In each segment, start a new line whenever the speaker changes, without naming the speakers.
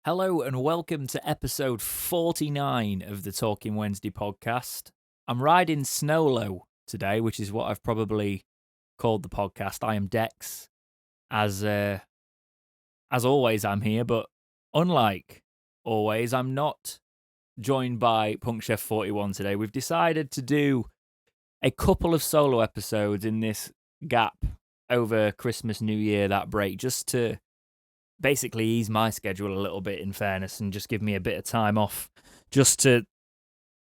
Hello and welcome to episode 49 of the Talking Wednesday podcast. I'm riding Snowlo today, which is what I've probably called the podcast. I am Dex. As always, I'm here, but unlike always, I'm not joined by Punk Chef 41 today. We've decided to do a couple of solo episodes in this gap over Christmas, New Year, that break, just to basically ease my schedule a little bit, in fairness, and just give me a bit of time off, just to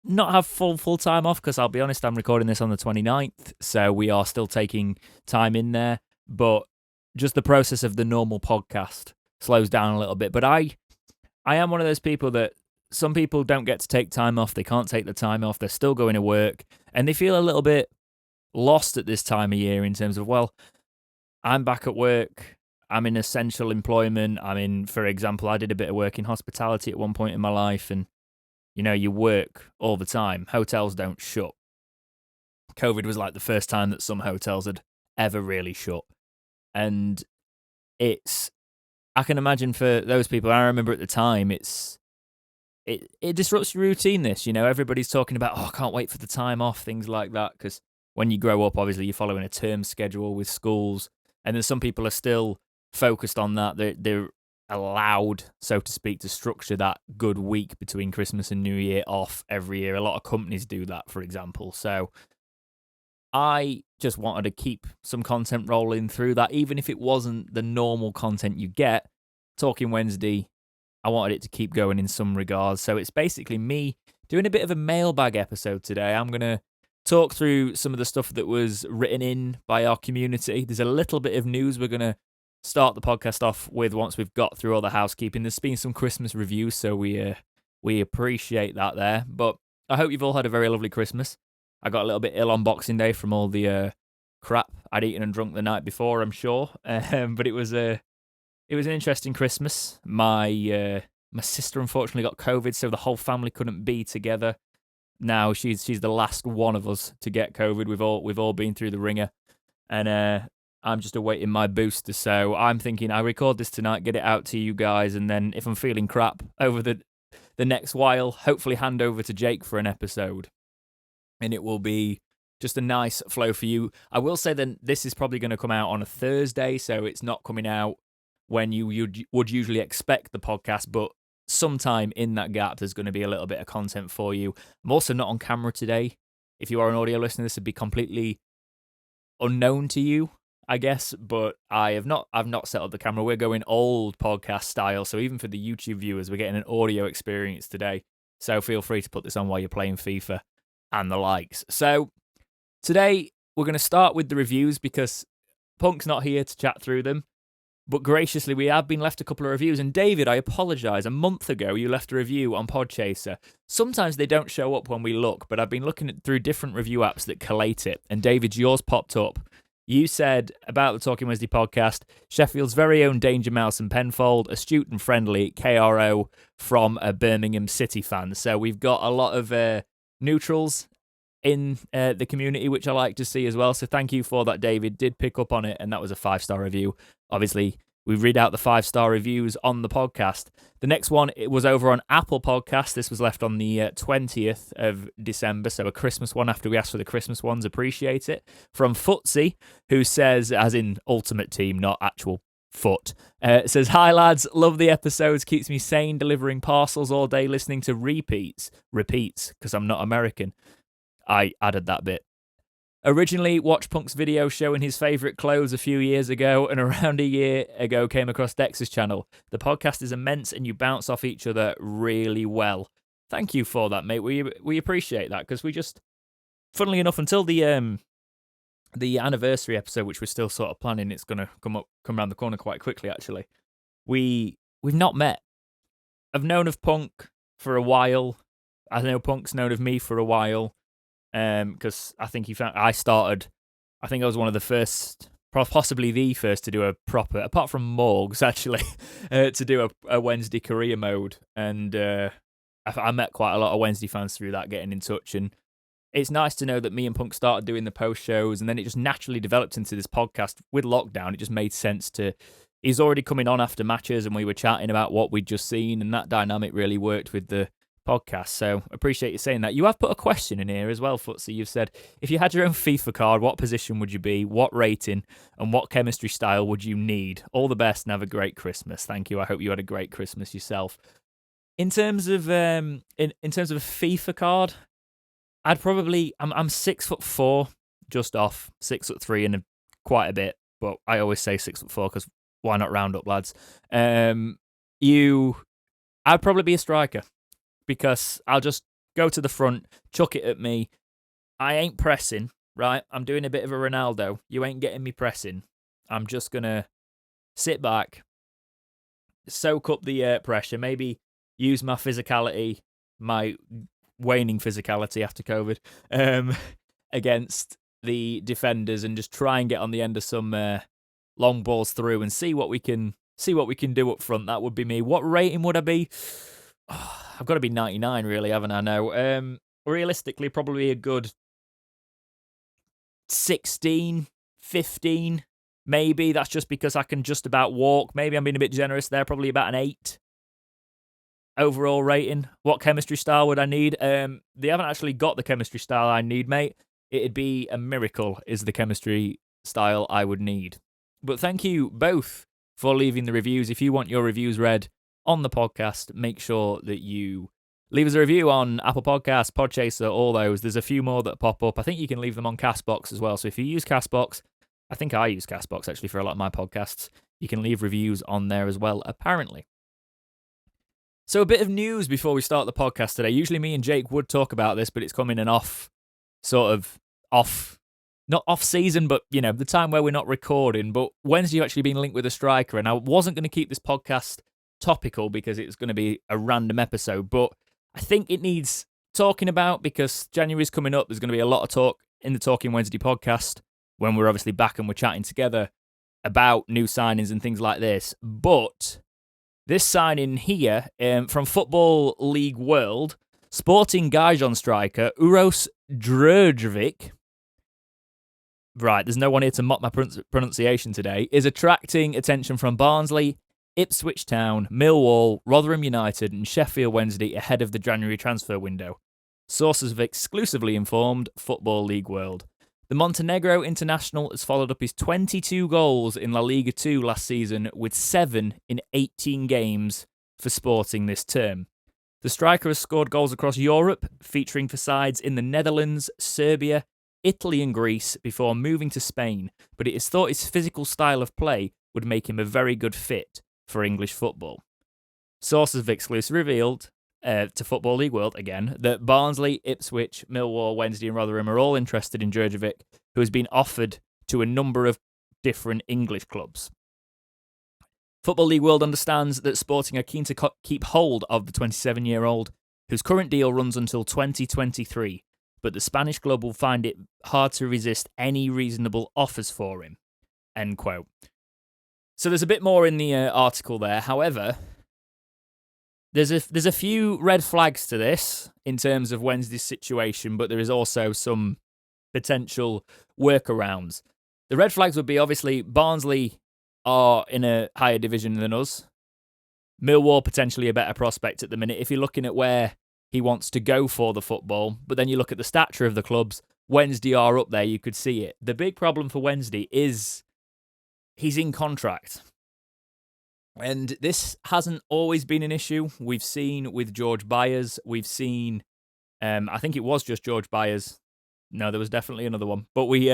not have full time off, because I'll be honest, I'm recording this on the 29th, so we are still taking time in there, but just the process of the normal podcast slows down a little bit. But I am one of those people that some people don't get to take time off, they can't take the time off, they're still going to work, and they feel a little bit lost at this time of year in terms of, well, I'm back at work, I'm in essential employment. For example, I did a bit of work in hospitality at one point in my life, and, you work all the time. Hotels don't shut. COVID was like the first time that some hotels had ever really shut. And I can imagine for those people, I remember at the time, it disrupts your routine, this, everybody's talking about, I can't wait for the time off, things like that, because when you grow up, obviously you're following a term schedule with schools, and then some people are still focused on that. They're allowed, so to speak, to structure that good week between Christmas and New Year off every year. A lot of companies do that, for example. So I just wanted to keep some content rolling through that, even if it wasn't the normal content you get. Talking Wednesday, I wanted it to keep going in some regards. So it's basically me doing a bit of a mailbag episode today. I'm going to talk through some of the stuff that was written in by our community. There's a little bit of news we're going to start the podcast off with once we've got through all the housekeeping. There's been some Christmas reviews, so we appreciate that there. But I hope you've all had a very lovely Christmas. I got a little bit ill on Boxing Day from all the crap I'd eaten and drunk the night before, I'm sure. But it was an interesting Christmas. My sister unfortunately got COVID, so the whole family couldn't be together. Now she's the last one of us to get COVID. We've all been through the ringer, and I'm just awaiting my booster. So I'm thinking I record this tonight, get it out to you guys, and then if I'm feeling crap over the next while, hopefully hand over to Jake for an episode, and it will be just a nice flow for you. I will say then this is probably going to come out on a Thursday, so it's not coming out when you would usually expect the podcast, but sometime in that gap, there's going to be a little bit of content for you. I'm also not on camera today. If you are an audio listener, this would be completely unknown to you, I guess, but I've not set up the camera. We're going old podcast style, so even for the YouTube viewers, we're getting an audio experience today. So feel free to put this on while you're playing FIFA and the likes. So today, we're going to start with the reviews because Punk's not here to chat through them. But graciously, we have been left a couple of reviews. And David, I apologise. A month ago, you left a review on Podchaser. Sometimes they don't show up when we look, but I've been looking through different review apps that collate it. And David, yours popped up. You said about the Talking Wednesday podcast, Sheffield's very own Danger Mouse and Penfold, astute and friendly, KRO from a Birmingham City fan. So we've got a lot of neutrals in the community, which I like to see as well. So thank you for that, David. Did pick up on it, and that was a 5-star review. Obviously, we read out the 5-star reviews on the podcast. The next one, it was over on Apple Podcast. This was left on the 20th of December, so a Christmas one after we asked for the Christmas ones. Appreciate it. From Footsie, who says, as in Ultimate Team, not actual foot, says, "Hi lads, love the episodes, keeps me sane, delivering parcels all day, listening to repeats, because I'm not American. I added that bit. Originally watched Punk's video showing his favourite clothes a few years ago, and around a year ago came across Dex's channel. The podcast is immense and you bounce off each other really well." Thank you for that, mate. We appreciate that, because we just, funnily enough, until the anniversary episode, which we're still sort of planning, it's gonna come around the corner quite quickly actually. We've not met. I've known of Punk for a while. I know Punk's known of me for a while. Because I think I was one of the first, possibly the first to do a proper, apart from Morgs actually, to do a Wednesday career mode. And I met quite a lot of Wednesday fans through that, getting in touch. And it's nice to know that me and Punk started doing the post shows, and then it just naturally developed into this podcast with lockdown. It just made sense to he's already coming on after matches and we were chatting about what we'd just seen, and that dynamic really worked with the podcast. So appreciate you saying that. You have put a question in here as well, Footsie. You've said, if you had your own FIFA card, what position would you be, what rating, and what chemistry style would you need? All the best and have a great Christmas. Thank you. I hope you had a great Christmas yourself. In terms of in terms of a FIFA card, I'd probably I'm 6'4", just off 6'3" and quite a bit, but I always say 6'4" because why not round up, lads? I'd probably be a striker because I'll just go to the front, chuck it at me. I ain't pressing, right? I'm doing a bit of a Ronaldo. You ain't getting me pressing. I'm just gonna sit back, soak up the pressure, maybe use my physicality, my waning physicality after COVID, against the defenders and just try and get on the end of some long balls through and see what we can do up front. That would be me. What rating would I be? Oh, I've got to be 99, really, haven't I? No. Realistically, probably a good 16, 15, maybe. That's just because I can just about walk. Maybe I'm being a bit generous there. Probably about an 8. Overall rating. What chemistry style would I need? They haven't actually got the chemistry style I need, mate. It'd be a miracle is the chemistry style I would need. But thank you both for leaving the reviews. If you want your reviews read on the podcast, make sure that you leave us a review on Apple Podcasts, Podchaser, all those. There's a few more that pop up. I think you can leave them on Castbox as well. So if you use Castbox, I think I use Castbox actually for a lot of my podcasts, you can leave reviews on there as well, apparently. So a bit of news before we start the podcast today. Usually me and Jake would talk about this, but it's coming an not off season, but, you know, the time where we're not recording. But Wednesday actually been linked with a striker, and I wasn't going to keep this podcast topical because it's going to be a random episode, but I think it needs talking about because January's coming up. There's going to be a lot of talk in the Talking Wednesday podcast when we're obviously back and we're chatting together about new signings and things like this. But this signing here from Football League World, Sporting Gijon striker Uros Drudjevic, right, there's no one here to mock my pronunciation today, is attracting attention from Barnsley, Ipswich Town, Millwall, Rotherham United and Sheffield Wednesday ahead of the January transfer window. Sources have exclusively informed Football League World. The Montenegro international has followed up his 22 goals in La Liga 2 last season with 7 in 18 games for Sporting this term. The striker has scored goals across Europe, featuring for sides in the Netherlands, Serbia, Italy and Greece before moving to Spain, but it is thought his physical style of play would make him a very good fit for English football. Sources have exclusively revealed to Football League World, again, that Barnsley, Ipswich, Millwall, Wednesday and Rotherham are all interested in Drudjevic, who has been offered to a number of different English clubs. Football League World understands that Sporting are keen to keep hold of the 27-year-old, whose current deal runs until 2023, but the Spanish club will find it hard to resist any reasonable offers for him. End quote. So there's a bit more in the article there. However, there's a few red flags to this in terms of Wednesday's situation, but there is also some potential workarounds. The red flags would be, obviously, Barnsley are in a higher division than us. Millwall potentially a better prospect at the minute if you're looking at where he wants to go for the football. But then you look at the stature of the clubs, Wednesday are up there, you could see it. The big problem for Wednesday is he's in contract. And this hasn't always been an issue. We've seen with George Byers, we've seen, I think it was just George Byers. No, there was definitely another one. But we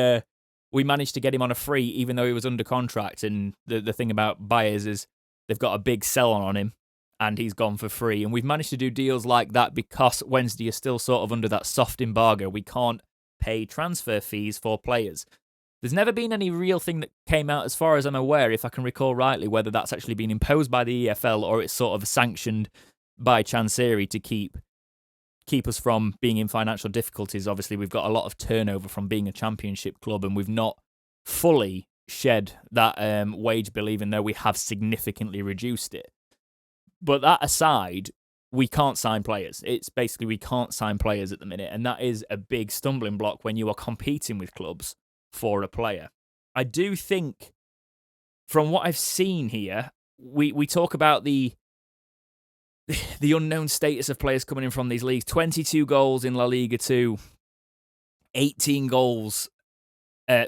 managed to get him on a free, even though he was under contract. And the thing about Byers is they've got a big sell on him, and he's gone for free. And we've managed to do deals like that because Wednesday is still sort of under that soft embargo. We can't pay transfer fees for players. There's never been any real thing that came out, as far as I'm aware, if I can recall rightly, whether that's actually been imposed by the EFL or it's sort of sanctioned by Chancery to keep us from being in financial difficulties. Obviously, we've got a lot of turnover from being a championship club, and we've not fully shed that wage bill, even though we have significantly reduced it. But that aside, we can't sign players. It's basically we can't sign players at the minute, and that is a big stumbling block when you are competing with clubs for a player. I do think from what I've seen here, we talk about the unknown status of players coming in from these leagues. 22 goals in La Liga 2, 18 goals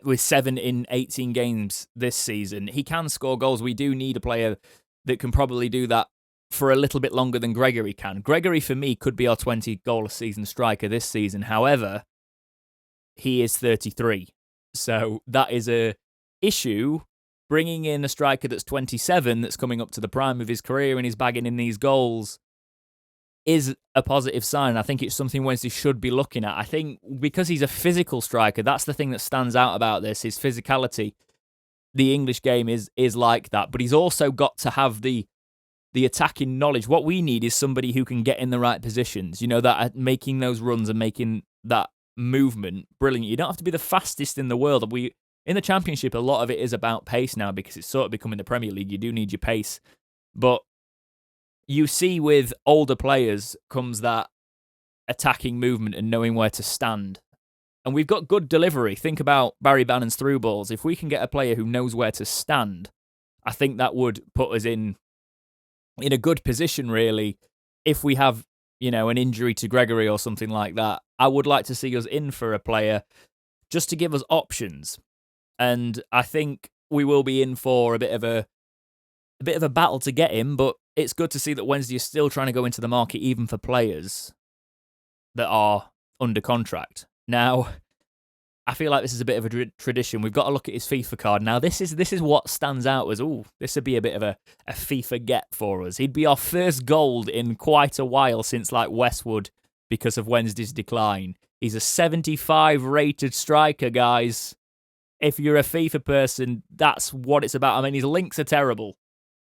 with 7 in 18 games this season. He can score goals. We do need a player that can probably do that for a little bit longer than Gregory can. Gregory, for me, could be our 20-goal-a-season striker this season. However, he is 33. So that is a issue. Bringing in a striker that's 27, that's coming up to the prime of his career and he's bagging in these goals, is a positive sign. I think it's something Wednesday should be looking at. I think because he's a physical striker, that's the thing that stands out about this, his physicality. The English game is like that, but he's also got to have the attacking knowledge. What we need is somebody who can get in the right positions, that making those runs and making that movement brilliant. You don't have to be the fastest in the world. In the Championship, a lot of it is about pace now because it's sort of becoming the Premier League. You do need your pace. But you see with older players comes that attacking movement and knowing where to stand. And we've got good delivery. Think about Barry Bannon's through balls. If we can get a player who knows where to stand, I think that would put us in a good position, really. If we have, an injury to Gregory or something like that, I would like to see us in for a player just to give us options. And I think we will be in for a bit of a battle to get him, but it's good to see that Wednesday is still trying to go into the market even for players that are under contract. Now, I feel like this is a bit of a tradition. We've got to look at his FIFA card. Now, this is what stands out as, this would be a bit of a FIFA get for us. He'd be our first gold in quite a while since, Westwood, because of Wednesday's decline. He's a 75 rated striker, guys. If you're a FIFA person, that's what it's about. I mean, his links are terrible,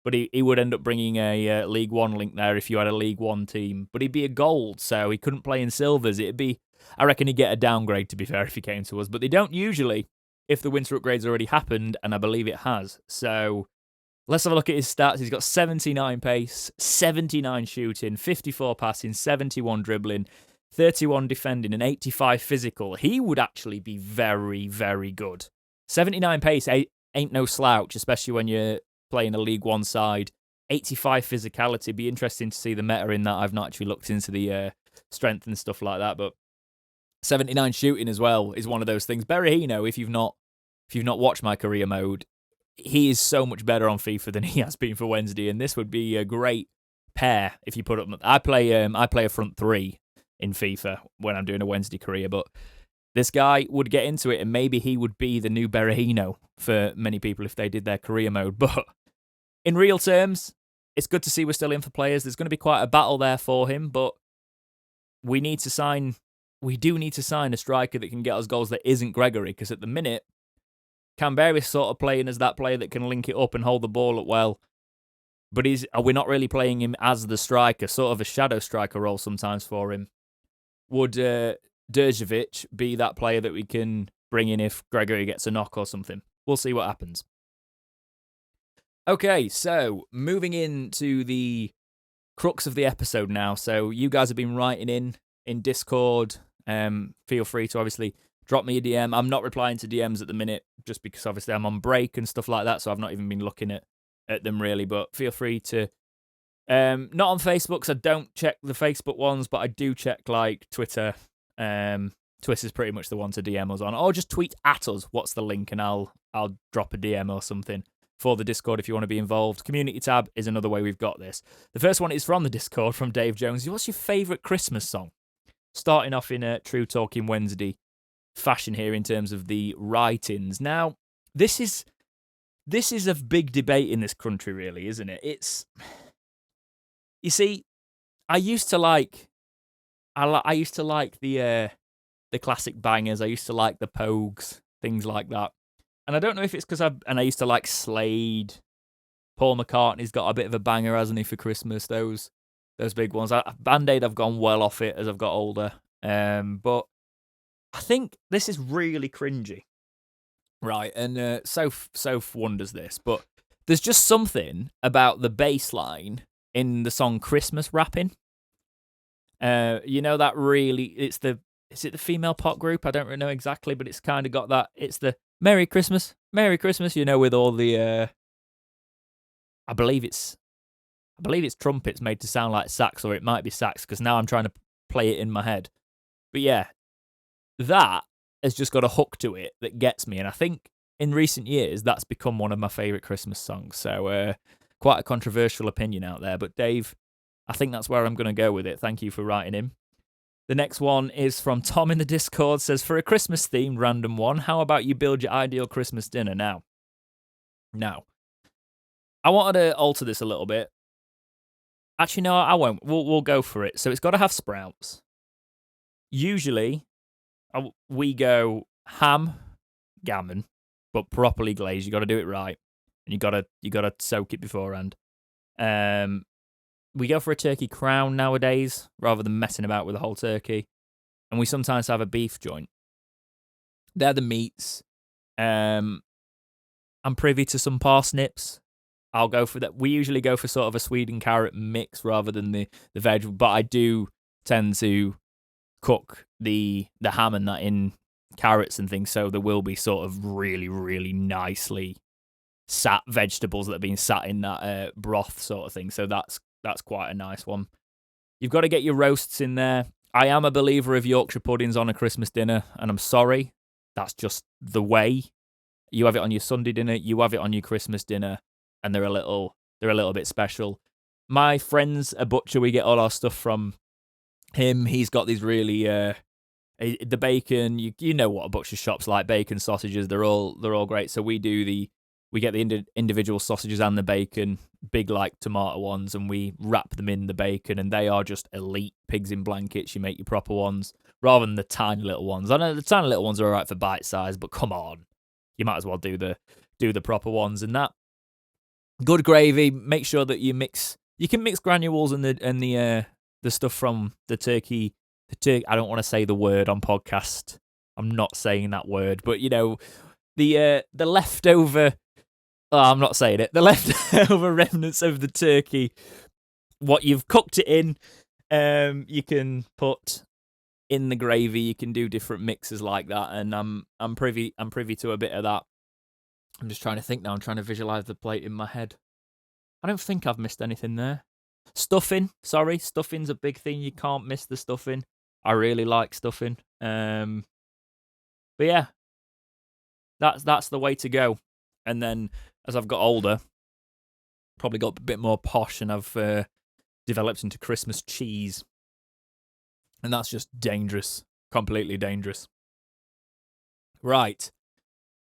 but he would end up bringing a League One link there if you had a League One team. But he'd be a gold, so he couldn't play in silvers. I reckon he'd get a downgrade, to be fair, if he came to us. But they don't usually, if the winter upgrade's already happened, and I believe it has. So let's have a look at his stats. He's got 79 pace, 79 shooting, 54 passing, 71 dribbling, 31 defending, and 85 physical. He would actually be very, very good. 79 pace ain't no slouch, especially when you're playing a League One side. 85 physicality. Be interesting to see the meta in that. I've not actually looked into the strength and stuff like that, but 79 shooting as well is one of those things. Berahino, if you've not watched my career mode, he is so much better on FIFA than he has been for Wednesday, and this would be a great pair if you put up. I play a front three in FIFA when I'm doing a Wednesday career, but this guy would get into it, and maybe he would be the new Berahino for many people if they did their career mode. But in real terms, it's good to see we're still in for players. There's going to be quite a battle there for him, but we do need to sign a striker that can get us goals that isn't Gregory, because at the minute, Canberra's sort of playing as that player that can link it up and hold the ball up well. But we're not really playing him as the striker, sort of a shadow striker role sometimes for him. Would Derjevic be that player that we can bring in if Gregory gets a knock or something? We'll see what happens. Okay, so moving into the crux of the episode now. So you guys have been writing in Discord. Feel free to obviously drop me a DM. I'm not replying to DMs at the minute just because obviously I'm on break and stuff like that, so I've not even been looking at them really, but feel free to not on Facebook, because I don't check the Facebook ones, but I do check Twitter. Twitter's pretty much the one to DM us on, or just tweet at us what's the link and I'll drop a DM or something for the Discord if you want to be involved. Community tab is another way we've got this. The first one is from the Discord, from Dave Jones. What's your favourite Christmas song? Starting off in a true Talking Wednesday fashion here in terms of the write-ins. Now, this is a big debate in this country, really, isn't it? You see, I used to like the classic bangers. I used to like the Pogues, things like that. And I don't know if it's because I used to like Slade. Paul McCartney's got a bit of a banger, hasn't he, for Christmas? Those big ones. Band-Aid, I've gone well off it as I've got older. But I think this is really cringy. Right, and Soph wonders this, but there's just something about the bass line in the song Christmas Rapping. That really, is it the female pop group? I don't really know exactly, but it's kind of got that. It's the Merry Christmas, with all the I believe it's trumpets made to sound like sax, or it might be sax, because now I'm trying to play it in my head. But yeah, that has just got a hook to it that gets me, and I think in recent years that's become one of my favourite Christmas songs. So quite a controversial opinion out there, but Dave, I think that's where I'm going to go with it. Thank you for writing in. The next one is from Tom in the Discord, says, for a Christmas-themed random one, how about you build your ideal Christmas dinner now? Now, I wanted to alter this a little bit. Actually, no, I won't. We'll go for it. So it's got to have sprouts. Usually, we go ham, gammon, but properly glazed. You got to do it right, and you got to soak it beforehand. We go for a turkey crown nowadays, rather than messing about with the whole turkey. And we sometimes have a beef joint. They're the meats. I'm privy to some parsnips. I'll go for that. We usually go for sort of a Swede and carrot mix rather than the veg. But I do tend to cook the ham and that in carrots and things. So there will be sort of really, really nicely sat vegetables that have been sat in that broth sort of thing. So that's quite a nice one. You've got to get your roasts in there. I am a believer of Yorkshire puddings on a Christmas dinner, and I'm sorry, that's just the way. You have it on your Sunday dinner, you have it on your Christmas dinner, and they're a little bit special. My friend's a butcher. We get all our stuff from him. He's got these really the bacon. You know what a butcher shop's like. Bacon, sausages. They're all great. So we get the individual sausages and the bacon, big like tomato ones, and we wrap them in the bacon, and they are just elite pigs in blankets. You make your proper ones rather than the tiny little ones. I know the tiny little ones are all right for bite size, but come on, you might as well do the proper ones. And that good gravy. Make sure that you mix. You can mix granules and the stuff from the turkey. I don't want to say the word on podcast. I'm not saying that word, but you know the leftover. Oh, I'm not saying it. The leftover remnants of the turkey, what you've cooked it in, you can put in the gravy. You can do different mixes like that, and I'm privy to a bit of that. I'm just trying to think now. I'm trying to visualize the plate in my head. I don't think I've missed anything there. Stuffing, sorry, stuffing's a big thing. You can't miss the stuffing. I really like stuffing. But yeah, that's the way to go. And then as I've got older, probably got a bit more posh, and I've developed into Christmas cheese. And that's just dangerous. Completely dangerous. Right.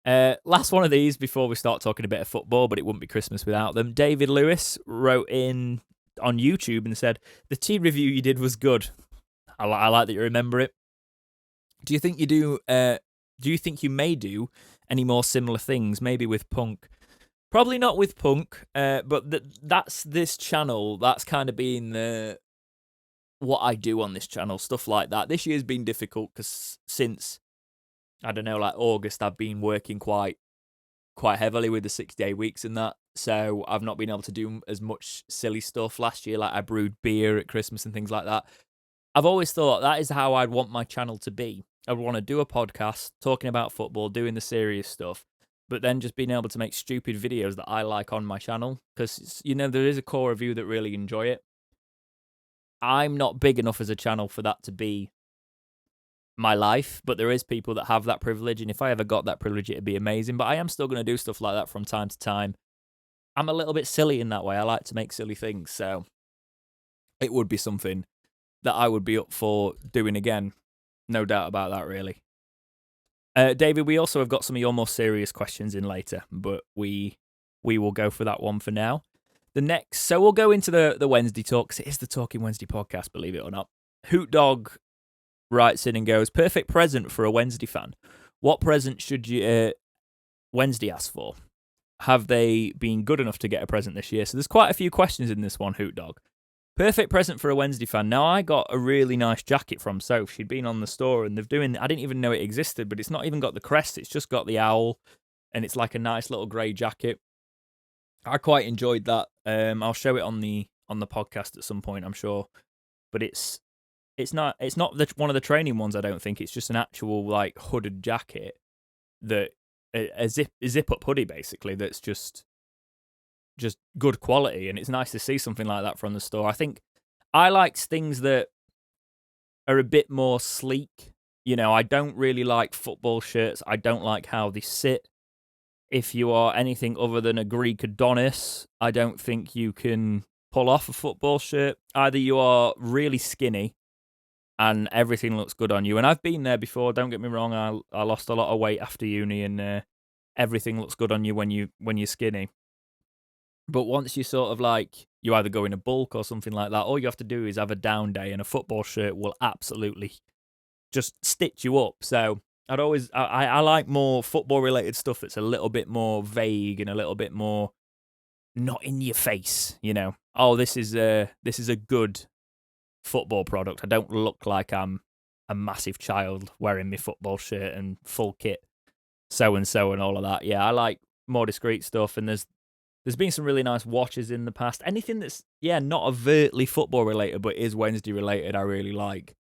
Last one of these before we start talking a bit of football, but it wouldn't be Christmas without them. David Lewis wrote in on YouTube and said, the tea review you did was good. I like that you remember it. Do you think you may do any more similar things, maybe with punk? Probably not with punk, but that's this channel. That's kind of been what I do on this channel, stuff like that. This year's been difficult because since, I don't know, like August, I've been working quite heavily with the 6-day weeks and that. So I've not been able to do as much silly stuff. Last year, like I brewed beer at Christmas and things like that. I've always thought that is how I'd want my channel to be. I would want to do a podcast talking about football, doing the serious stuff, but then just being able to make stupid videos that I like on my channel. Because, you know, there is a core of you that really enjoy it. I'm not big enough as a channel for that to be my life, but there is people that have that privilege, and if I ever got that privilege, it'd be amazing. But I am still going to do stuff like that from time to time. I'm a little bit silly in that way. I like to make silly things, so it would be something that I would be up for doing again. No doubt about that, really. David, we also have got some of your more serious questions in later, but we will go for that one for now. So we'll go into the Wednesday talk, 'cause it is the Talking Wednesday podcast, believe it or not. Hoot Dog writes in and goes, perfect present for a Wednesday fan. What present should you Wednesday ask for? Have they been good enough to get a present this year? So there's quite a few questions in this one, Hoot Dog. Perfect present for a Wednesday fan. Now, I got a really nice jacket from Soph. She'd been on the store, and I didn't even know it existed, but it's not even got the crest. It's just got the owl, and it's like a nice little grey jacket. I quite enjoyed that. I'll show it on the podcast at some point, I'm sure. But it's not one of the training ones, I don't think. It's just an actual like hooded jacket, that a zip up hoodie basically, that's just just good quality, and it's nice to see something like that from the store. I think I like things that are a bit more sleek. I don't really like football shirts. I don't like how they sit. If you are anything other than a Greek Adonis, I don't think you can pull off a football shirt. Either you are really skinny and everything looks good on you, and I've been there before, don't get me wrong, I lost a lot of weight after uni, and everything looks good on you when you're skinny. But once you sort of like, you either go in a bulk or something like that, all you have to do is have a down day, and a football shirt will absolutely just stitch you up. So I like more football related stuff that's a little bit more vague and a little bit more not in your face. Oh, this is a good football product. I don't look like I'm a massive child wearing my football shirt and full kit, so and all of that. Yeah, I like more discreet stuff, and there's been some really nice watches in the past. Anything that's not overtly football related but is Wednesday related, I really like.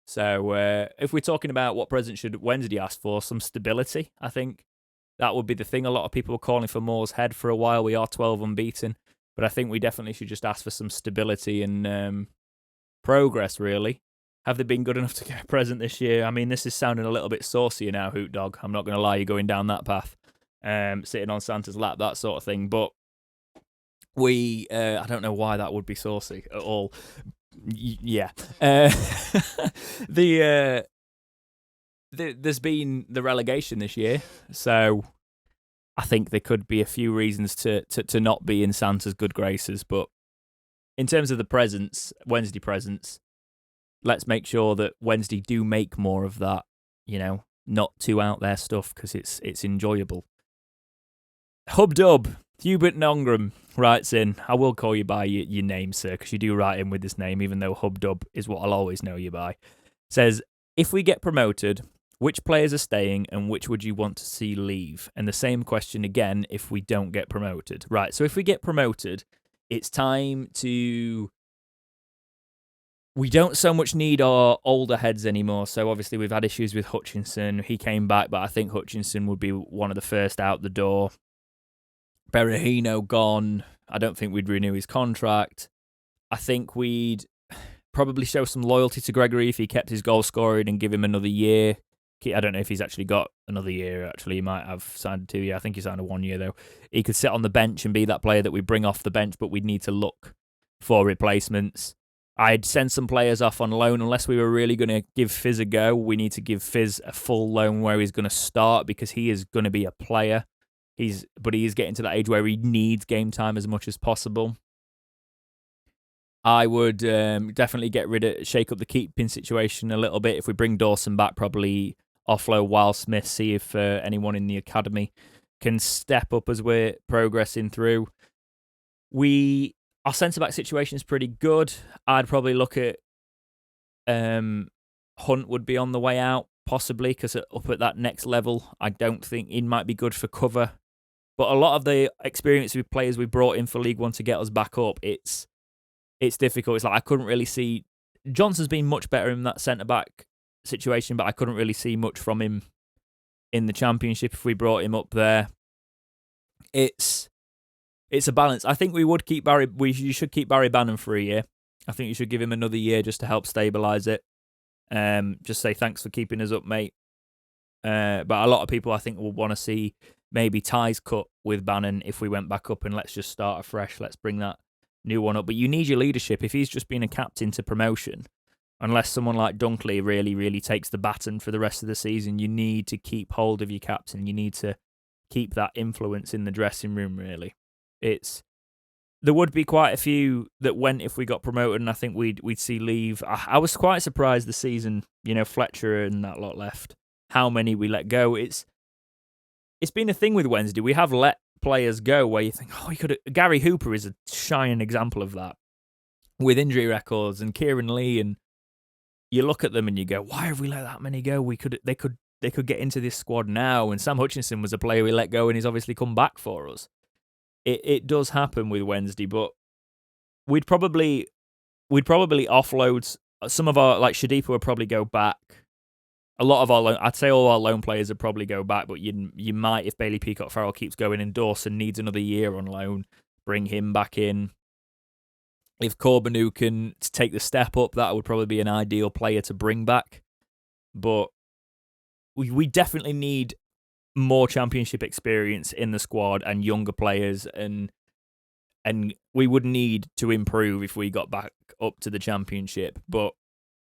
So if we're talking about what present should Wednesday ask for, some stability, I think that would be the thing. A lot of people were calling for Moore's Head for a while. We are 12 unbeaten, but I think we definitely should just ask for some stability and progress, really. Have they been good enough to get a present this year? I mean, this is sounding a little bit saucier now, Hoot Dog. I'm not going to lie, you're going down that path. Sitting on Santa's lap, that sort of thing. But I don't know why that would be saucy at all. Yeah. There's been the relegation this year, so I think there could be a few reasons to not be in Santa's good graces. But in terms of the presents, Wednesday presents, let's make sure that Wednesday do make more of that, not too out there stuff, because it's enjoyable. Hubdub, Hubert Nongram writes in, I will call you by your name, sir, because you do write in with this name, even though Hubdub is what I'll always know you by. Says, if we get promoted, which players are staying and which would you want to see leave? And the same question again if we don't get promoted. Right, so if we get promoted, it's time to... We don't so much need our older heads anymore. So obviously we've had issues with Hutchinson. He came back, but I think Hutchinson would be one of the first out the door. Berahino gone. I don't think we'd renew his contract. I think we'd probably show some loyalty to Gregory if he kept his goal scoring and give him another year. I don't know if he's actually got another year, actually. He might have signed 2 years. I think he signed a 1 year, though. He could sit on the bench and be that player that we bring off the bench, but we'd need to look for replacements. I'd send some players off on loan unless we were really going to give Fizz a go. We need to give Fizz a full loan where he's going to start because he is going to be a player. But he is getting to that age where he needs game time as much as possible. I would definitely shake up the keeping situation a little bit. If we bring Dawson back, probably offload Wild Smith, see if anyone in the academy can step up as we're progressing through. Our centre-back situation is pretty good. I'd probably look at Hunt would be on the way out, possibly, because up at that next level, I don't think he might be good for cover. But a lot of the experience with players we brought in for League One to get us back up, it's difficult. It's like I couldn't really see... Johnson's been much better in that centre-back situation, but I couldn't really see much from him in the Championship if we brought him up there. It's a balance. I think we would keep Barry... You should keep Barry Bannon for a year. I think you should give him another year just to help stabilise it. Just say thanks for keeping us up, mate. But a lot of people, I think, will want to see maybe ties cut with Bannon if we went back up and let's just start afresh. Let's bring that new one up. But you need your leadership. If he's just been a captain to promotion, unless someone like Dunkley really, really takes the baton for the rest of the season, you need to keep hold of your captain. You need to keep that influence in the dressing room, really. There would be quite a few that went if we got promoted, and I think we'd see leave. I was quite surprised the season, Fletcher and that lot left. How many we let go. It's been a thing with Wednesday. We have let players go where you think, he could. Gary Hooper is a shining example of that, with injury records, and Kieran Lee, and you look at them and you go, why have we let that many go? They could get into this squad now. And Sam Hutchinson was a player we let go, and he's obviously come back for us. It does happen with Wednesday, but we'd probably offload some of our, like Shadipa would probably go back. A lot of I'd say all our loan players would probably go back, but you might, if Bailey Peacock Farrell keeps going and Dawson needs another year on loan, bring him back in. If Corbanu can take the step up, that would probably be an ideal player to bring back. But we definitely need more championship experience in the squad and younger players, and we would need to improve if we got back up to the championship. But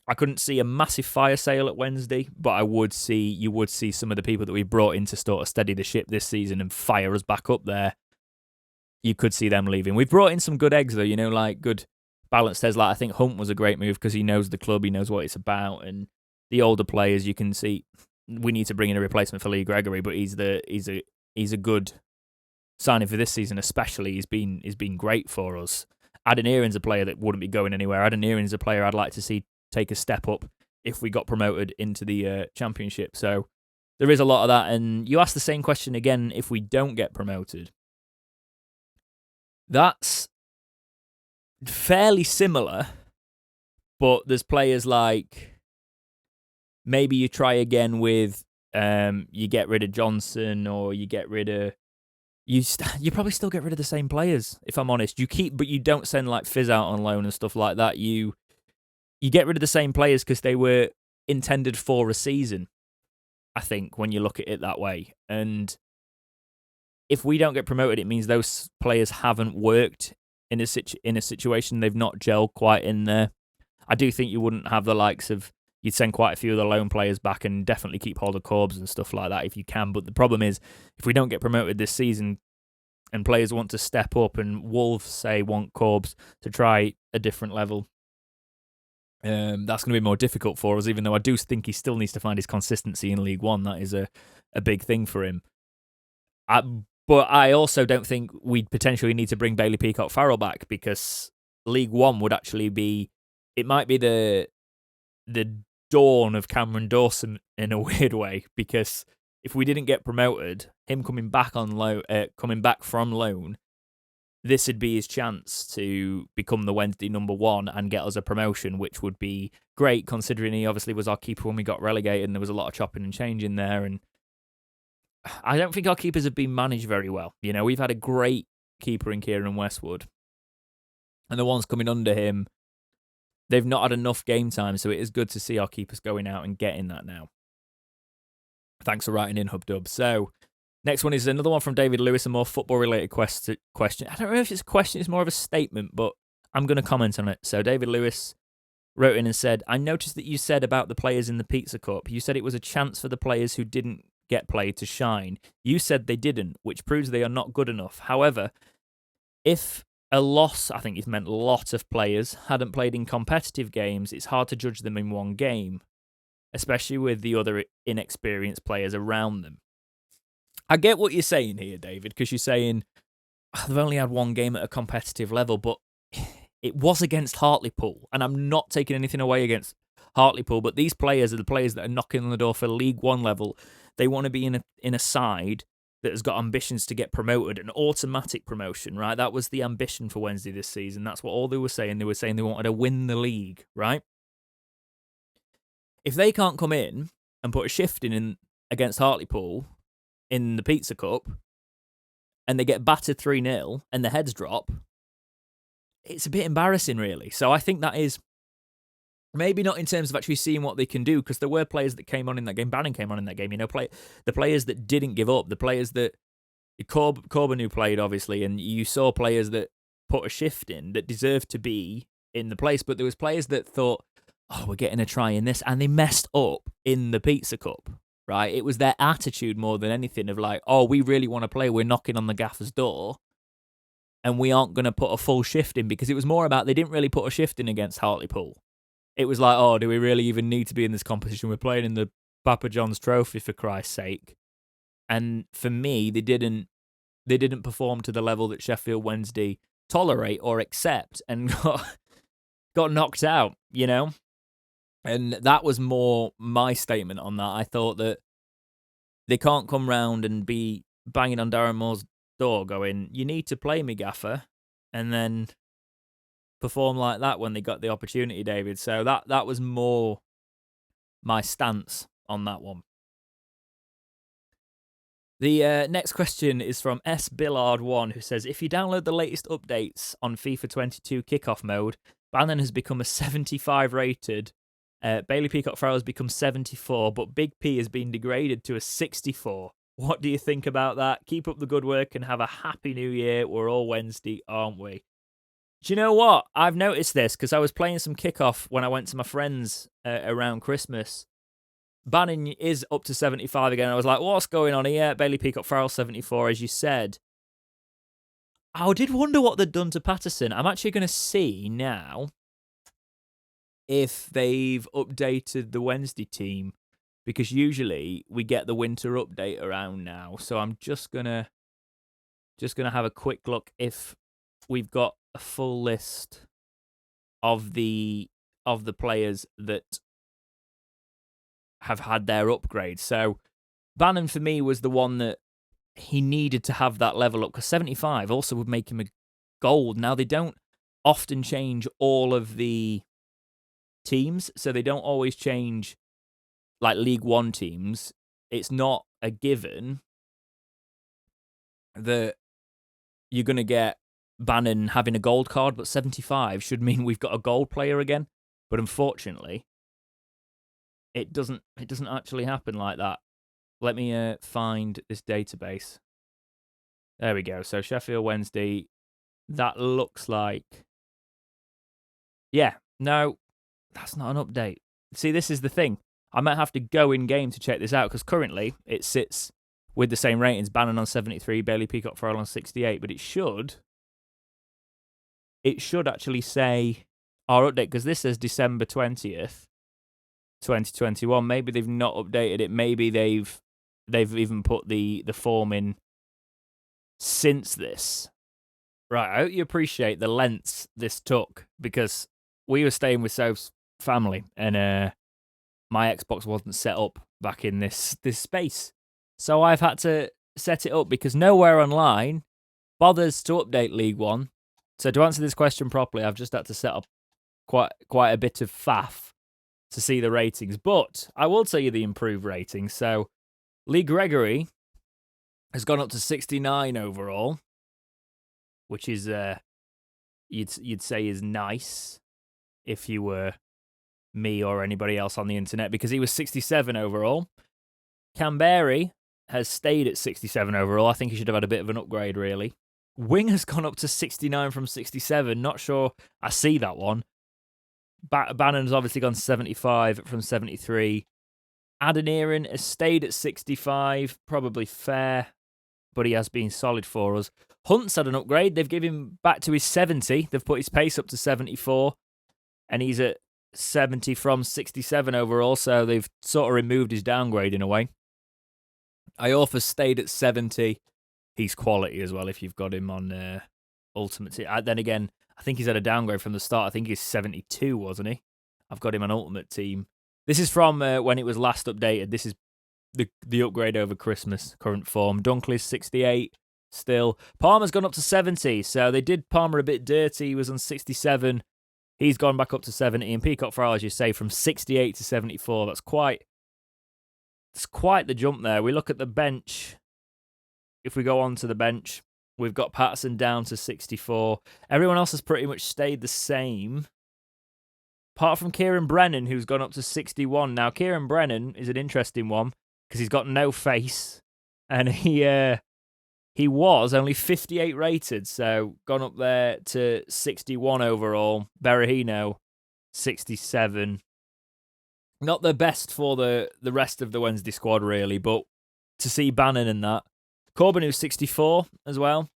I couldn't see a massive fire sale at Wednesday, but you would see some of the people that we brought in to sort of steady the ship this season and fire us back up there. You could see them leaving. We've brought in some good eggs, though, like good balanced heads. Like I think Hunt was a great move because he knows the club, he knows what it's about, and the older players, you can see we need to bring in a replacement for Lee Gregory, but he's a good signing for this season, especially. He's been great for us. Adeniran's a player that wouldn't be going anywhere. Adeniran's a player I'd like to see take a step up if we got promoted into the championship. So there is a lot of that. And you ask the same question again if we don't get promoted. That's fairly similar, but there's players like maybe you try again with you get rid of Johnson, or you get rid of you probably still get rid of the same players, if I'm honest. But you don't send like Fizz out on loan and stuff like that. You get rid of the same players because they were intended for a season, I think, when you look at it that way. And if we don't get promoted, it means those players haven't worked in a situation. They've not gelled quite in there. I do think you wouldn't have the likes of, you'd send quite a few of the lone players back and definitely keep hold of Corbs and stuff like that if you can. But the problem is, if we don't get promoted this season and players want to step up, and Wolves, say, want Corbs to try a different level, that's going to be more difficult for us, even though I do think he still needs to find his consistency in League One. That is a big thing for him. But I also don't think we'd potentially need to bring Bailey Peacock-Farrell back, because League One would actually be, it might be the dawn of Cameron Dawson in a weird way, because if we didn't get promoted, him coming back from loan, this would be his chance to become the Wednesday number one and get us a promotion, which would be great, considering he obviously was our keeper when we got relegated and there was a lot of chopping and changing there. And I don't think our keepers have been managed very well. We've had a great keeper in Kieran Westwood, and the ones coming under him, they've not had enough game time, so it is good to see our keepers going out and getting that now. Thanks for writing in, HubDub. So, next one is another one from David Lewis, a more football-related question. I don't know if it's a question, it's more of a statement, but I'm going to comment on it. So, David Lewis wrote in and said, I noticed that you said about the players in the Pizza Cup, you said it was a chance for the players who didn't get played to shine. You said they didn't, which proves they are not good enough. However, if a loss, I think you've meant a lot of players, hadn't played in competitive games, it's hard to judge them in one game, especially with the other inexperienced players around them. I get what you're saying here, David, because you're saying they've only had one game at a competitive level, but it was against Hartlepool, and I'm not taking anything away against Hartlepool, but these players are the players that are knocking on the door for League One level. They want to be in a side that has got ambitions to get promoted, an automatic promotion, right? That was the ambition for Wednesday this season. That's what all they were saying. They were saying they wanted to win the league, right? If they can't come in and put a shift in against Hartlepool in the Pizza Cup, and they get battered 3-0 and the heads drop, it's a bit embarrassing, really. So I think that is maybe not in terms of actually seeing what they can do, because there were players that came on in that game. Bannon came on in that game. The players that didn't give up, the players that Corbin who played, obviously, and you saw players that put a shift in that deserved to be in the place. But there was players that thought, oh, we're getting a try in this, and they messed up in the Pizza Cup, right? It was their attitude more than anything of like, oh, we really want to play. We're knocking on the gaffer's door, and we aren't going to put a full shift in, because it was more about they didn't really put a shift in against Hartlepool. It was like, oh, do we really even need to be in this competition? We're playing in the Papa John's Trophy, for Christ's sake. And for me, they didn't perform to the level that Sheffield Wednesday tolerate or accept, and got knocked out, And that was more my statement on that. I thought that they can't come round and be banging on Darren Moore's door going, you need to play me, gaffer, and then perform like that when they got the opportunity, David. So that was more my stance on that one. The next question is from S Billard1, who says, if you download the latest updates on FIFA 22 Kickoff Mode, Bannon has become a 75 rated, Bailey Peacock-Farrell has become 74, but Big P has been degraded to a 64. What do you think about that? Keep up the good work and have a happy new year. We're all Wednesday, aren't we? Do you know what? I've noticed this because I was playing some Kickoff when I went to my friends around Christmas. Bannon is up to 75 again. I was like, what's going on here? Bailey Peacock-Farrell 74, as you said. I did wonder what they'd done to Patterson. I'm actually going to see now if they've updated the Wednesday team, because usually we get the winter update around now. So I'm just gonna have a quick look if we've got a full list of the players that have had their upgrade. So Bannon for me was the one that he needed to have that level up, because 75 also would make him a gold. Now they don't often change all of the teams, so they don't always change like League One teams. It's not a given that you're going to get Bannon having a gold card, but 75 should mean we've got a gold player again. But unfortunately, it doesn't actually happen like that. Let me find this database. There we go. So Sheffield Wednesday, that looks like... Yeah, no, that's not an update. See, this is the thing. I might have to go in-game to check this out, because currently it sits with the same ratings. Bannon on 73, Bailey Peacock-Farrell on 68, but it should actually say our update, because this says December 20th, 2021. Maybe they've not updated it. Maybe they've even put the form in since this. Right, I hope you appreciate the lengths this took, because we were staying with Soph's family, and my Xbox wasn't set up back in this space. So I've had to set it up, because nowhere online bothers to update League One. So to answer this question properly, I've just had to set up quite a bit of faff to see the ratings. But I will tell you the improved ratings. So Lee Gregory has gone up to 69 overall, which is you'd say is nice if you were me or anybody else on the internet, because he was 67 overall. Canberry has stayed at 67 overall. I think he should have had a bit of an upgrade, really. Wing has gone up to 69 from 67. Not sure I see that one. Bannon's obviously gone 75 from 73. Adeniran has stayed at 65. Probably fair, but he has been solid for us. Hunt's had an upgrade. They've given him back to his 70. They've put his pace up to 74. And he's at 70 from 67 overall, so they've sort of removed his downgrade in a way. Iorfa's stayed at 70. He's quality as well if you've got him on Ultimate Team. Then again, I think he's had a downgrade from the start. I think he's 72, wasn't he? I've got him on Ultimate Team. This is from when it was last updated. This is the upgrade over Christmas, current form. Dunkley's 68 still. Palmer's gone up to 70, so they did Palmer a bit dirty. He was on 67. He's gone back up to 70, and Peacock-Farrell, as you say, from 68 to 74. That's quite the jump there. We look at the bench. If we go on to the bench, we've got Patterson down to 64. Everyone else has pretty much stayed the same, apart from Kieran Brennan, who's gone up to 61. Now, Kieran Brennan is an interesting one, because he's got no face, and he was only 58 rated, so gone up there to 61 overall. Berahino, 67. Not the best for the rest of the Wednesday squad, really, but to see Bannon in that. Corbin, who's 64 as well.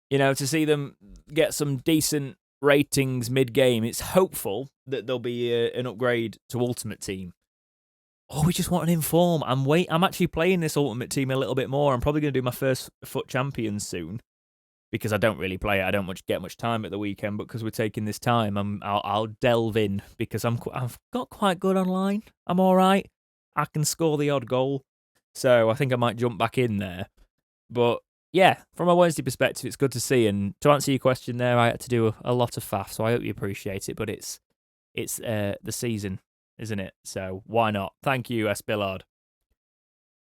You know, to see them get some decent ratings mid-game, it's hopeful that there'll be an upgrade to Ultimate Team. Oh, we just want an inform. I'm actually playing this Ultimate Team a little bit more. I'm probably going to do my first FUT Champions soon, because I don't really play it. I don't get much time at the weekend, but because we're taking this time, I'll delve in, because I've got quite good online. I'm all right. I can score the odd goal, so I think I might jump back in there. But yeah, from a Wednesday perspective, it's good to see. And to answer your question there, I had to do a lot of faff, so I hope you appreciate it. But it's the season, isn't it? So why not? Thank you, S. Billard.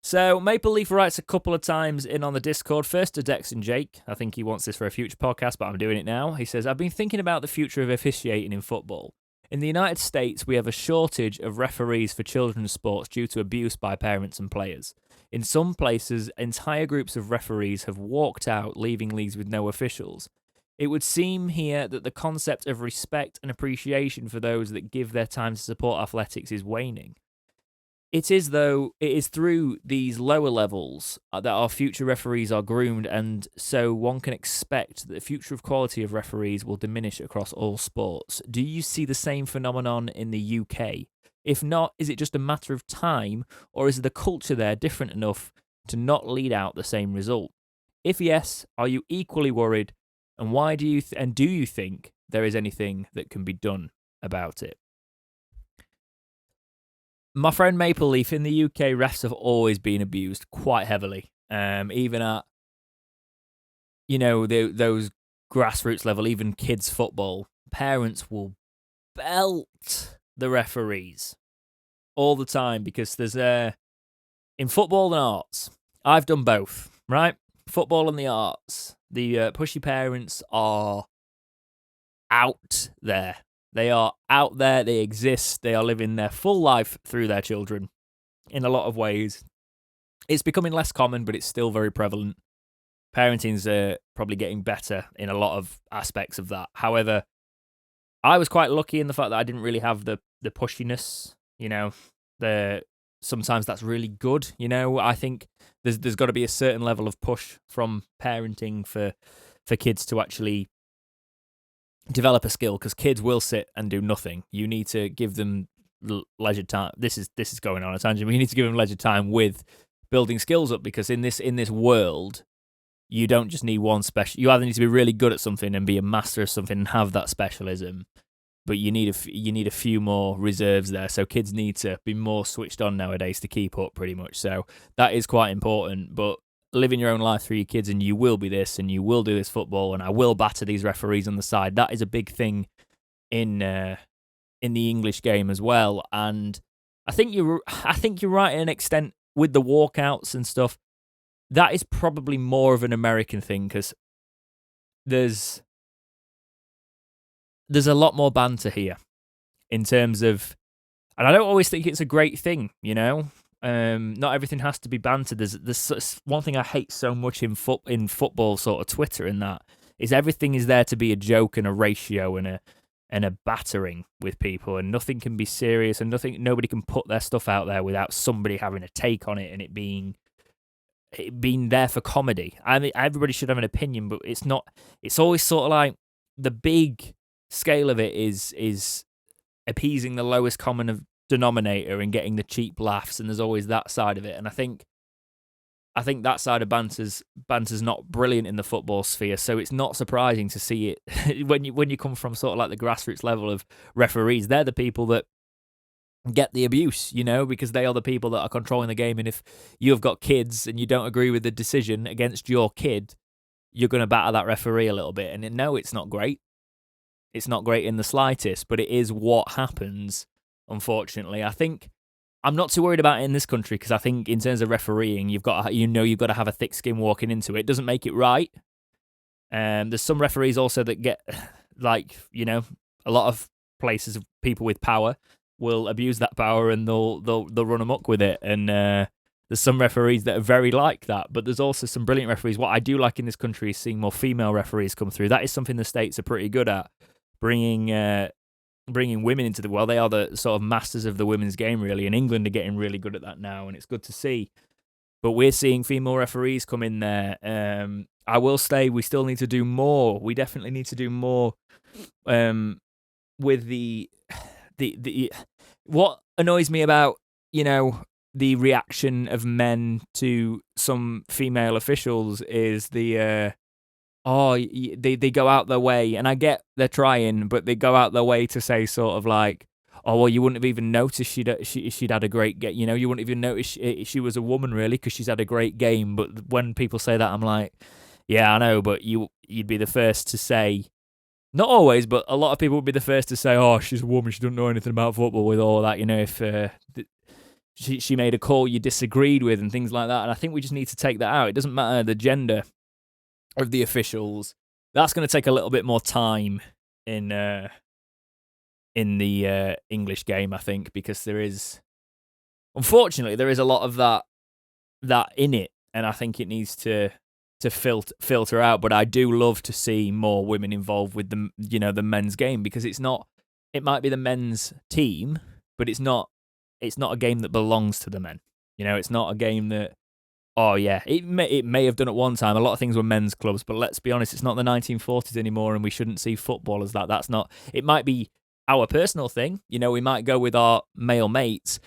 So Maple Leaf writes a couple of times in on the Discord. First to Dex and Jake. I think he wants this for a future podcast, but I'm doing it now. He says, I've been thinking about the future of officiating in football. In the United States, we have a shortage of referees for children's sports due to abuse by parents and players. In some places, entire groups of referees have walked out, leaving leagues with no officials. It would seem here that the concept of respect and appreciation for those that give their time to support athletics is waning. It is through these lower levels that our future referees are groomed, and so one can expect that the future of quality of referees will diminish across all sports. Do you see the same phenomenon in the UK? If not, is it just a matter of time, or is the culture there different enough to not lead out the same result? If yes, are you equally worried, and why do you do you think there is anything that can be done about it? My friend Maple Leaf, in the UK, refs have always been abused quite heavily. Even at, those grassroots level, even kids football, parents will belt the referees all the time because there's in football and arts, I've done both, right? Football and the arts, the pushy parents are out there. They are out there, they exist, they are living their full life through their children in a lot of ways. It's becoming less common, but it's still very prevalent. Parenting's probably getting better in a lot of aspects of that. However, I was quite lucky in the fact that I didn't really have the pushiness, sometimes that's really good, I think there's got to be a certain level of push from parenting for kids to actually develop a skill, because kids will sit and do nothing. You need to give them leisure time. This is going on a tangent, but you need to give them leisure time with building skills up, because in this world, you don't just need one special. You either need to be really good at something and be a master of something and have that specialism, but you need a few more reserves there. So kids need to be more switched on nowadays to keep up, pretty much. So that is quite important, but living your own life through your kids, and you will be this, and you will do this football, and I will batter these referees on the side. That is a big thing in the English game as well. And I think you're right in an extent with the walkouts and stuff. That is probably more of an American thing, because there's a lot more banter here in terms of, and I don't always think it's a great thing, Not everything has to be banter. There's one thing I hate so much in football sort of Twitter, and that is everything is there to be a joke and a ratio and a battering with people, and nothing can be serious, and nobody can put their stuff out there without somebody having a take on it and it being there for comedy. I mean, everybody should have an opinion, but it's not. It's always sort of like the big scale of it is appeasing the lowest common denominator and getting the cheap laughs, and there's always that side of it. And I think that side of banter's not brilliant in the football sphere, so it's not surprising to see it when you come from sort of like the grassroots level of referees. They're the people that get the abuse, because they are the people that are controlling the game. And if you've got kids and you don't agree with the decision against your kid, you're going to batter that referee a little bit. And no, it's not great. It's not great in the slightest, but it is what happens. Unfortunately, I think I'm not too worried about it in this country, because I think in terms of refereeing, you've got to have a thick skin walking into it. It doesn't make it right. There's some referees also that get a lot of places of people with power will abuse that power, and they'll run amok with it. And there's some referees that are very like that, but there's also some brilliant referees. What I do like in this country is seeing more female referees come through. That is something the States are pretty good at, bringing women into the world. They are the sort of masters of the women's game, really, and England are getting really good at that now, and it's good to see. But we're seeing female referees come in there. I will say we still need to do more. We definitely need to do more with the what annoys me about, the reaction of men to some female officials is they go out their way, and I get they're trying, but they go out their way to say sort of like, oh, well, you wouldn't have even noticed she'd had a great game. You wouldn't even notice she was a woman, really, because she's had a great game. But when people say that, I'm like, yeah, I know, but you'd be the first to say, not always, but a lot of people would be the first to say, oh, she's a woman, she doesn't know anything about football with all that, if she made a call you disagreed with and things like that. And I think we just need to take that out. It doesn't matter the gender of the officials. That's going to take a little bit more time in the English game, I think, because unfortunately, there is a lot of that in it, and I think it needs to filter out. But I do love to see more women involved with the men's game, because it might be the men's team, but it's not a game that belongs to the men. It's not a game that, oh yeah, it may have done at one time. A lot of things were men's clubs, but let's be honest, it's not the 1940s anymore, and we shouldn't see football as that. That's not. It might be our personal thing. We might go with our male mates,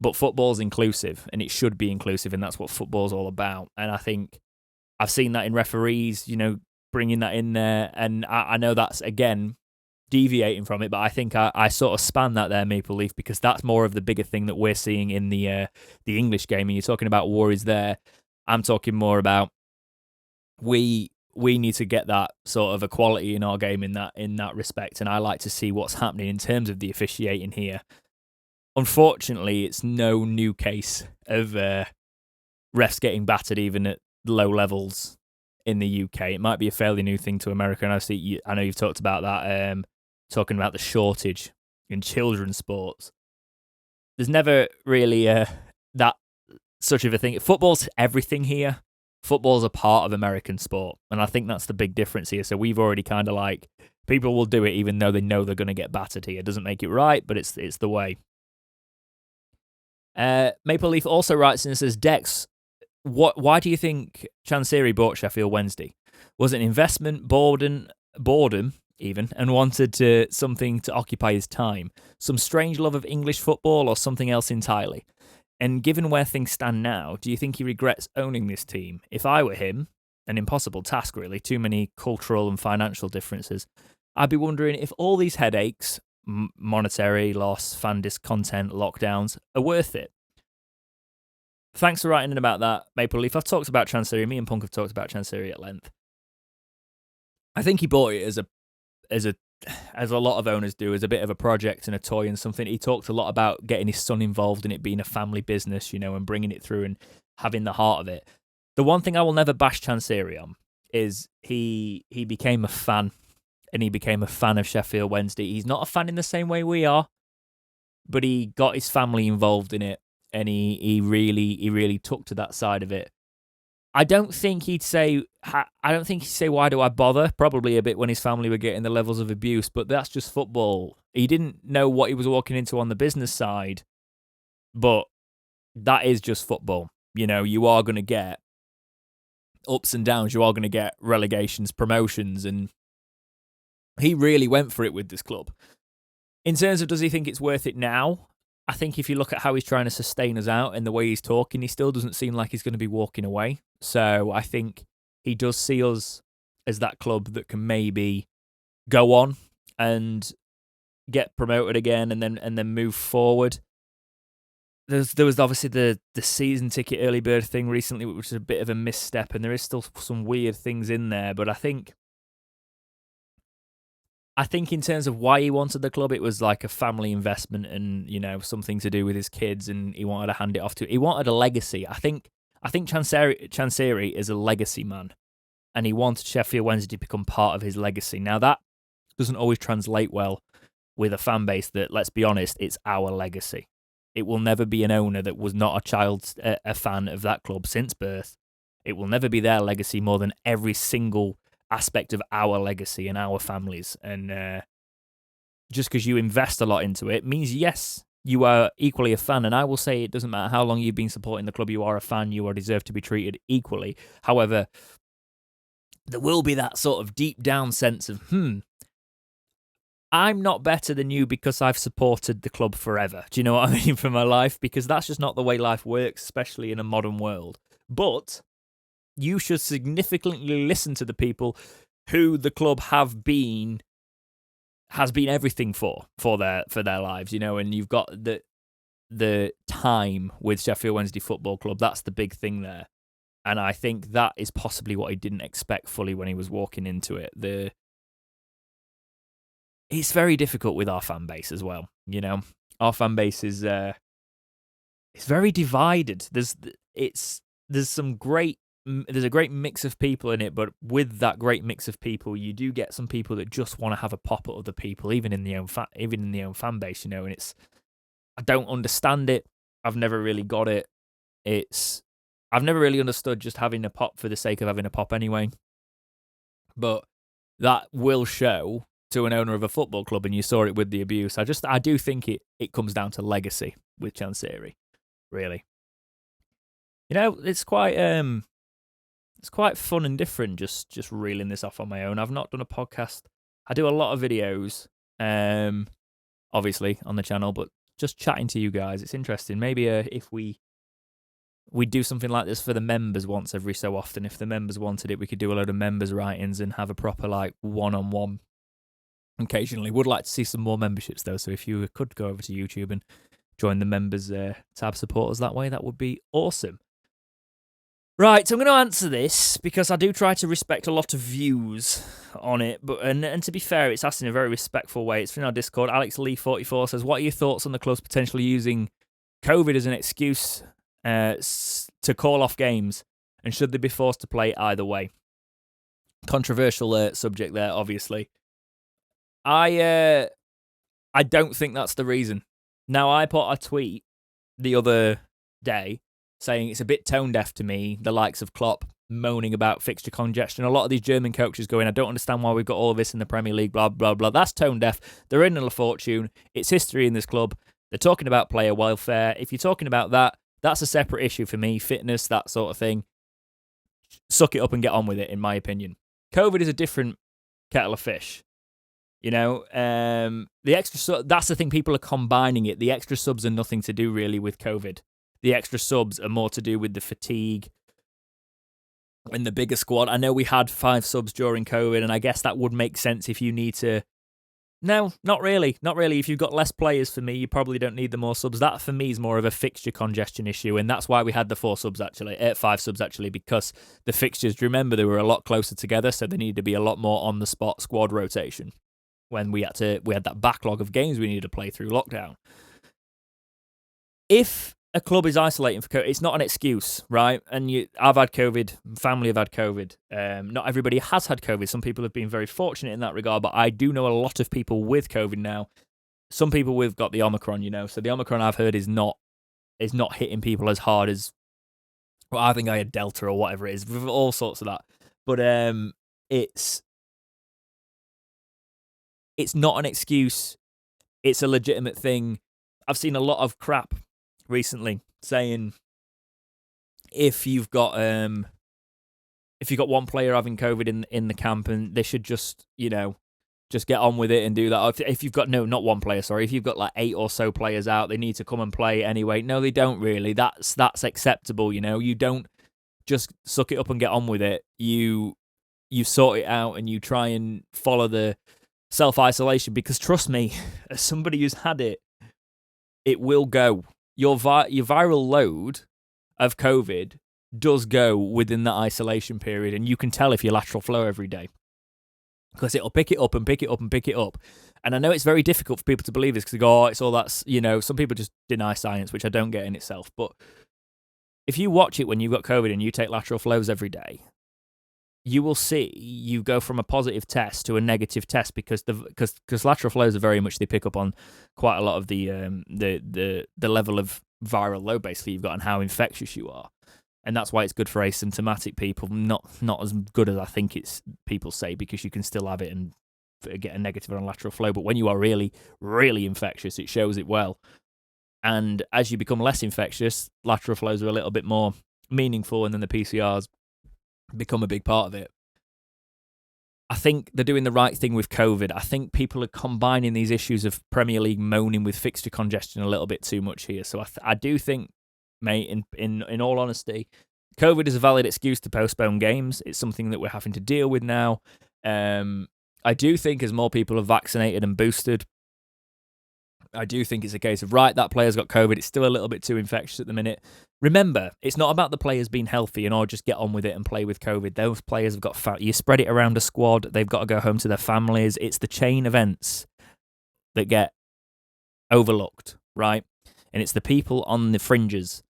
but football's inclusive, and it should be inclusive, and that's what football's all about. And I think I've seen that in referees, bringing that in there, and I know that's, again, deviating from it, but I think I sort of span that there, Maple Leaf, because that's more of the bigger thing that we're seeing in the English game. And you're talking about worries there. I'm talking more about we need to get that sort of equality in our game in that respect, and I like to see what's happening in terms of the officiating here. Unfortunately, it's no new case of refs getting battered even at low levels in the UK. It might be a fairly new thing to America, and I know you've talked about that, talking about the shortage in children's sports. There's never really that such of a thing. Football's everything here. Football's a part of American sport, and I think that's the big difference here. So we've already kind of people will do it even though they know they're going to get battered here. It doesn't make it right, but it's the way. Maple Leaf also writes and says, Dex, why do you think Chansiri bought Sheffield Wednesday? Was it an investment, boredom even, and wanted something to occupy his time? Some strange love of English football, or something else entirely? And given where things stand now, do you think he regrets owning this team? If I were him, an impossible task really, too many cultural and financial differences, I'd be wondering if all these headaches, monetary loss, fan discontent, lockdowns, are worth it. Thanks for writing in about that, Maple Leaf. I've talked about Chansiri. Me and Punk have talked about Chansiri at length. I think he bought it as a lot of owners do, as a bit of a project and a toy and something. He talked a lot about getting his son involved in it being a family business, and bringing it through and having the heart of it. The one thing I will never bash Chansiri on is he became a fan, and he became a fan of Sheffield Wednesday. He's not a fan in the same way we are, but he got his family involved in it, and he really took to that side of it. I don't think he'd say, why do I bother? Probably a bit when his family were getting the levels of abuse, but that's just football. He didn't know what he was walking into on the business side, but that is just football. You are going to get ups and downs. You are going to get relegations, promotions, and he really went for it with this club. In terms of does he think it's worth it now? I think if you look at how he's trying to sustain us out and the way he's talking, he still doesn't seem like he's going to be walking away. So I think he does see us as that club that can maybe go on and get promoted again and then move forward. There was obviously the season ticket early bird thing recently, which was a bit of a misstep, and there is still some weird things in there. But I think in terms of why he wanted the club, it was like a family investment and, something to do with his kids, and he wanted to hand it off to. He wanted a legacy. I think Chansiri is a legacy man, and he wanted Sheffield Wednesday to become part of his legacy. Now, that doesn't always translate well with a fan base that, let's be honest, it's our legacy. It will never be an owner that was not a fan of that club since birth. It will never be their legacy more than every single aspect of our legacy and our families. And just because you invest a lot into it means, yes, you are equally a fan. And I will say it doesn't matter how long you've been supporting the club, you are a fan, you are deserved to be treated equally. However, there will be that sort of deep down sense of, I'm not better than you because I've supported the club forever. Do you know what I mean, for my life? Because that's just not the way life works, especially in a modern world. But you should significantly listen to the people who the club has been everything for their lives, and you've got the time with Sheffield Wednesday Football Club. That's the big thing there. And I think that is possibly what he didn't expect fully when he was walking into it. It's very difficult with our fan base as well. Our fan base is it's very divided. There's a great mix of people in it, but with that great mix of people, you do get some people that just want to have a pop at other people, even in the own fan base, and I don't understand it. I've never really got it. I've never really understood just having a pop for the sake of having a pop anyway. But that will show to an owner of a football club, and you saw it with the abuse. I do think it comes down to legacy with Chansiri, really. It's quite fun and different just reeling this off on my own. I've not done a podcast. I do a lot of videos, obviously on the channel, but just chatting to you guys, it's interesting. Maybe if we do something like this for the members once every so often. If the members wanted it, we could do a load of members write-ins and have a proper one-on-one occasionally. Would like to see some more memberships though, so if you could go over to YouTube and join the members tab, support us that way, that would be awesome. Right, so I'm going to answer this because I do try to respect a lot of views on it, but and to be fair, it's asked in a very respectful way. It's from our Discord. Alex Lee 44 says, "What are your thoughts on the clubs potentially using COVID as an excuse to call off games, and should they be forced to play either way?" Controversial subject there, obviously. I don't think that's the reason. Now, I put a tweet the other day saying it's a bit tone deaf to me, the likes of Klopp moaning about fixture congestion. A lot of these German coaches going, "I don't understand why we've got all of this in the Premier League, blah, blah, blah." That's tone deaf. They're in a fortune. It's history in this club. They're talking about player welfare. If you're talking about that, that's a separate issue for me. Fitness, that sort of thing. Suck it up and get on with it, in my opinion. COVID is a different kettle of fish. The extra that's the thing. People are combining it. The extra subs are nothing to do really with COVID. The extra subs are more to do with the fatigue and the bigger squad. I know we had 5 subs during COVID, and I guess that would make sense if you need to. No, not really. Not really. If you've got less players, for me, you probably don't need the more subs. That, for me, is more of a fixture congestion issue, and that's why we had the 5 subs, actually, because the fixtures, do you remember, they were a lot closer together, so there needed to be a lot more on-the-spot squad rotation when we had that backlog of games we needed to play through lockdown. If a club is isolating for COVID, it's not an excuse, right? And I've had COVID, family have had COVID. Not everybody has had COVID. Some people have been very fortunate in that regard, but I do know a lot of people with COVID now. Some people have got the Omicron, so the Omicron I've heard is not hitting people as hard as, well, I think I had Delta or whatever it is, with all sorts of that. But it's not an excuse. It's a legitimate thing. I've seen a lot of crap recently saying if you've got one player having COVID in the camp, and they should just get on with it and do that. If you've got not one player, sorry, if you've got 8 or so players out, they need to come and play anyway. No, they don't really. That's acceptable. You don't just suck it up and get on with it. You sort it out and you try and follow the self-isolation, because trust me, as somebody who's had it, it will go. Your viral load of COVID does go within that isolation period, and you can tell if you lateral flow every day, because it'll pick it up and pick it up and pick it up. And I know it's very difficult for people to believe this, because they go, "Oh, it's all that," some people just deny science, which I don't get in itself. But if you watch it when you've got COVID and you take lateral flows every day, you will see you go from a positive test to a negative test, because lateral flows are very much, they pick up on quite a lot of the level of viral load basically you've got and how infectious you are, and that's why it's good for asymptomatic people. Not as good as I think people say, because you can still have it and get a negative on lateral flow. But when you are really, really infectious, it shows it well. And as you become less infectious, lateral flows are a little bit more meaningful, and then the PCRs become a big part of it. I think they're doing the right thing with COVID. I think people are combining these issues of Premier League moaning with fixture congestion a little bit too much here. So I do think, mate, in all honesty, COVID is a valid excuse to postpone games. It's something that we're having to deal with now. I do think as more people are vaccinated and boosted, I do think it's a case of, right, that player's got COVID. It's still a little bit too infectious at the minute. Remember, it's not about the players being healthy and just get on with it and play with COVID. Those players have got you spread it around a squad. They've got to go home to their families. It's the chain events that get overlooked, right? And it's the people on the fringes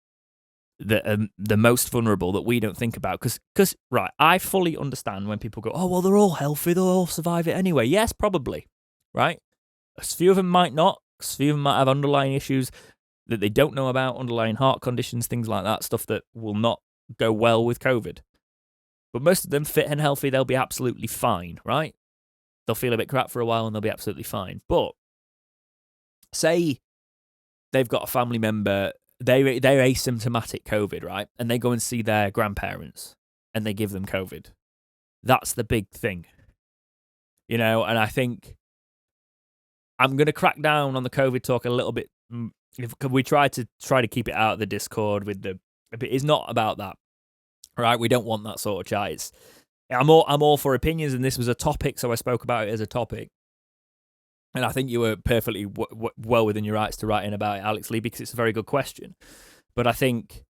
that are the most vulnerable that we don't think about. Because, right, I fully understand when people go, oh, well, they're all healthy, they'll all survive it anyway. Yes, probably, right? A few of them might not. A few of them might have underlying issues that they don't know about, underlying heart conditions, things like that, stuff that will not go well with COVID. But most of them, fit and healthy, they'll be absolutely fine, right? They'll feel a bit crap for a while and they'll be absolutely fine. But say they've got a family member, they're asymptomatic COVID, right? And they go and see their grandparents and they give them COVID. That's the big thing. And I think I'm going to crack down on the COVID talk a little bit. We try to keep it out of the Discord it's not about that, right? We don't want that sort of chat. I'm all for opinions, and this was a topic, so I spoke about it as a topic. And I think you were perfectly well within your rights to write in about it, Alex Lee, because it's a very good question. But I think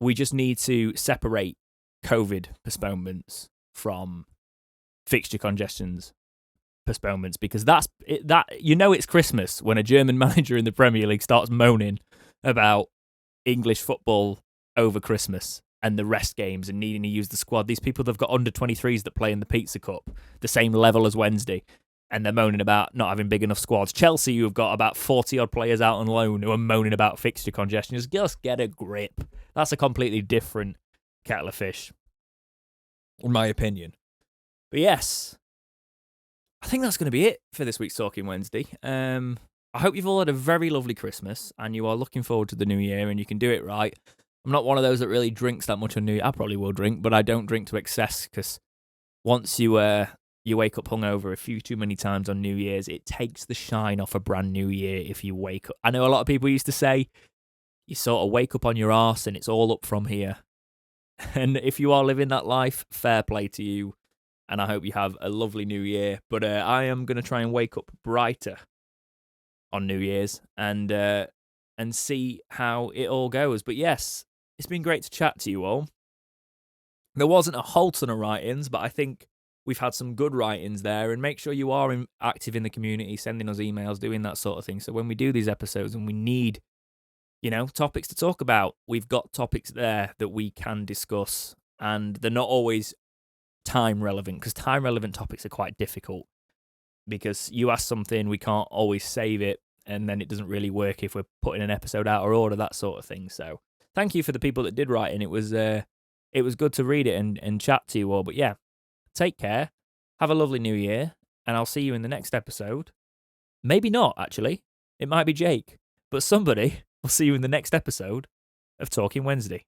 we just need to separate COVID postponements from fixture congestions postponements, because it's Christmas when a German manager in the Premier League starts moaning about English football over Christmas and the rest games and needing to use the squad. These people, they've got under 23s that play in the Pizza Cup, the same level as Wednesday, and they're moaning about not having big enough squads. Chelsea, who have got about 40-odd players out on loan, who are moaning about fixture congestion. Just get a grip. That's a completely different kettle of fish, in my opinion. But yes, I think that's going to be it for this week's Talking Wednesday. I hope you've all had a very lovely Christmas and you are looking forward to the new year and you can do it right. I'm not one of those that really drinks that much on New Year. I probably will drink, but I don't drink to excess, because once you wake up hungover a few too many times on New Year's, it takes the shine off a brand new year if you wake up. I know a lot of people used to say you sort of wake up on your arse and it's all up from here. And if you are living that life, fair play to you. And I hope you have a lovely new year. But I am going to try and wake up brighter on New Year's and see how it all goes. But yes, it's been great to chat to you all. There wasn't a whole ton of write-ins, but I think we've had some good write-ins there. And make sure you are active in the community, sending us emails, doing that sort of thing. So when we do these episodes and we need, topics to talk about, we've got topics there that we can discuss. And they're not always time relevant, because time relevant topics are quite difficult, because you ask something, we can't always save it, and then it doesn't really work if we're putting an episode out of order, that sort of thing. So thank you for the people that did write in. It was good to read it and chat to you all. But yeah, take care, have a lovely new year, and I'll see you in the next episode. Maybe not, actually. It might be Jake, but somebody will see you in the next episode of Talking Wednesday.